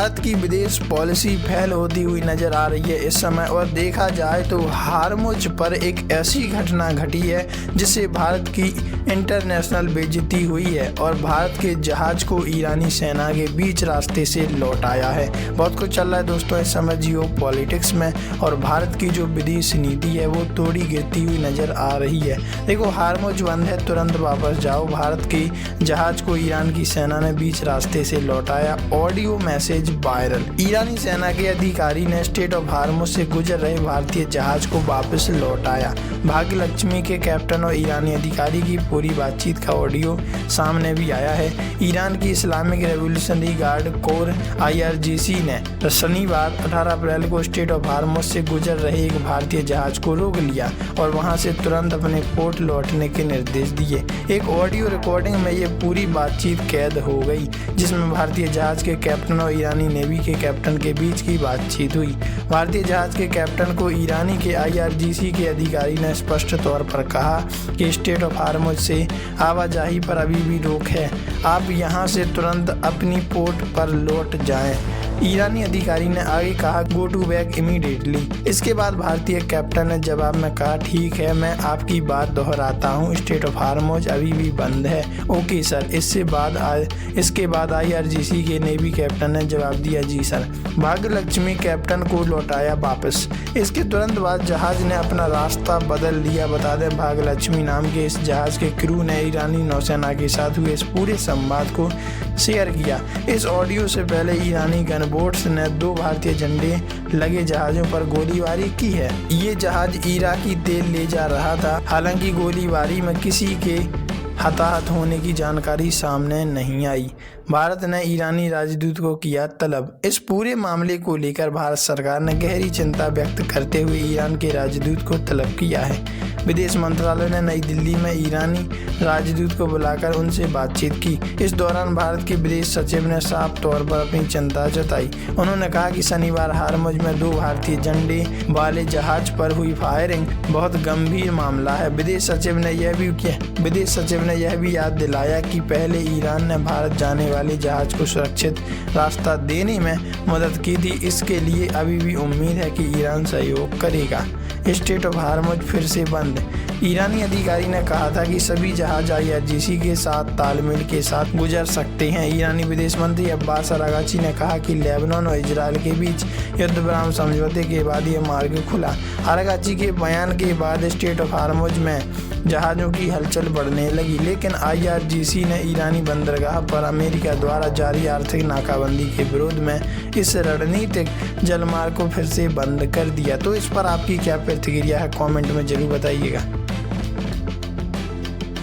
भारत की विदेश policy fail होती हुई नजर आ रही है इस समय। और देखा जाए तो हार्मुज पर एक ऐसी घटना घटी है जिससे भारत की इंटरनेशनल बेइज्जती हुई है और भारत के जहाज को ईरानी सेना के बीच रास्ते से लौटाया है। बहुत कुछ चल रहा है दोस्तों इस समय जियो पॉलिटिक्स में, और भारत की जो विदेश नीति है वो थोड़ी गिरती हुई नजर आ रही है। देखो, हार्मुज बंद है, तुरंत वापस जाओ। भारत के जहाज को ईरान की सेना ने बीच रास्ते से लौटाया। Audio message viral. ईरानी सेना के अधिकारी ने स्ट्रेट ऑफ हार्मुज से गुजर रहे भारतीय जहाज को वापस लौटाया। भाग्यलक्ष्मी के कैप्टन और ईरानी अधिकारी की पूरी बातचीत का ऑडियो सामने भी आया है। ईरान की Islamic revolutionary guard core IRGC ने शनिवार 18 अप्रैल को स्ट्रेट ऑफ हार्मुज से गुजर रहे एक भारतीय जहाज को रोक लिया और वहां से तुरंत अपने पोर्ट लौटने के निर्देश दिए। एक ऑडियो रिकॉर्डिंग में ये पूरी बातचीत कैद हो गई जिसमें भारतीय जहाज के कैप्टन और ईरानी नेवी के कैप्टन के बीच की बातचीत हुई। भारतीय जहाज के कैप्टन को ईरानी के IRGC के अधिकारी ने स्पष्ट तौर पर कहा कि स्ट्रेट ऑफ हार्मुज से आवाजाही पर अभी भी रोक है, आप यहां से तुरंत अपनी पोर्ट पर लौट जाएं। ईरानी अधिकारी ने आगे कहा, गो टू बैक इमीडिएटली। इसके बाद भारतीय कैप्टन ने जवाब में कहा, ठीक है, मैं आपकी बात दोहराता हूँ, स्ट्रेट ऑफ हार्मुज अभी भी बंद है। Okay sir. इसके बाद IRGC के नेवी कैप्टन ने जवाब दिया, जी सर। भाग्यलक्ष्मी कैप्टन को लौटाया वापस। इसके तुरंत बाद जहाज ने अपना रास्ता बदल लिया। बता दें, भाग्यलक्ष्मी नाम के इस जहाज के क्रू ने ईरानी नौसेना के साथ हुए इस पूरे संवाद को शेयर किया। इस ऑडियो से पहले ईरानी गनबोट्स ने 2 भारतीय झंडे लगे जहाजों पर गोलीबारी की है। ये जहाज इराकी तेल ले जा रहा था। हालांकि गोलीबारी में किसी के हताहत होने की जानकारी सामने नहीं आई। भारत ने ईरानी राजदूत को किया तलब। इस पूरे मामले को लेकर भारत सरकार ने गहरी चिंता व्यक्त करते हुए ईरान के राजदूत को तलब किया है। विदेश मंत्रालय ने नई दिल्ली में ईरानी राजदूत को बुलाकर उनसे बातचीत की। इस दौरान भारत के विदेश सचिव ने साफ तौर पर अपनी चिंता जताई। उन्होंने कहा कि शनिवार हार्मुज में 2 भारतीय झंडे वाले जहाज पर हुई फायरिंग बहुत गंभीर मामला है। विदेश सचिव ने यह भी याद दिलाया कि पहले ईरान ने भारत जाने वाले जहाज को सुरक्षित रास्ता देने में मदद की थी। इसके लिए अभी भी उम्मीद है कि ईरान सहयोग करेगा। स्ट्रेट ऑफ हार्मुज फिर से बंद। ईरानी अधिकारी ने कहा था कि सभी जहाज IRGC के साथ तालमेल के साथ गुजर सकते हैं। ईरानी विदेश मंत्री अब्बास अरागची ने कहा कि लेबनान और इजराइल के बीच युद्ध विराम समझौते के बाद यह मार्ग खुला। अरागची के बयान के बाद स्ट्रेट ऑफ हार्मुज में जहाज़ों की हलचल बढ़ने लगी, लेकिन IRGC ने ईरानी बंदरगाह पर अमेरिका द्वारा जारी आर्थिक नाकाबंदी के विरोध में इस रणनीतिक जलमार्ग को फिर से बंद कर दिया। तो इस पर आपकी क्या प्रतिक्रिया है, कमेंट में जरूर बताइएगा।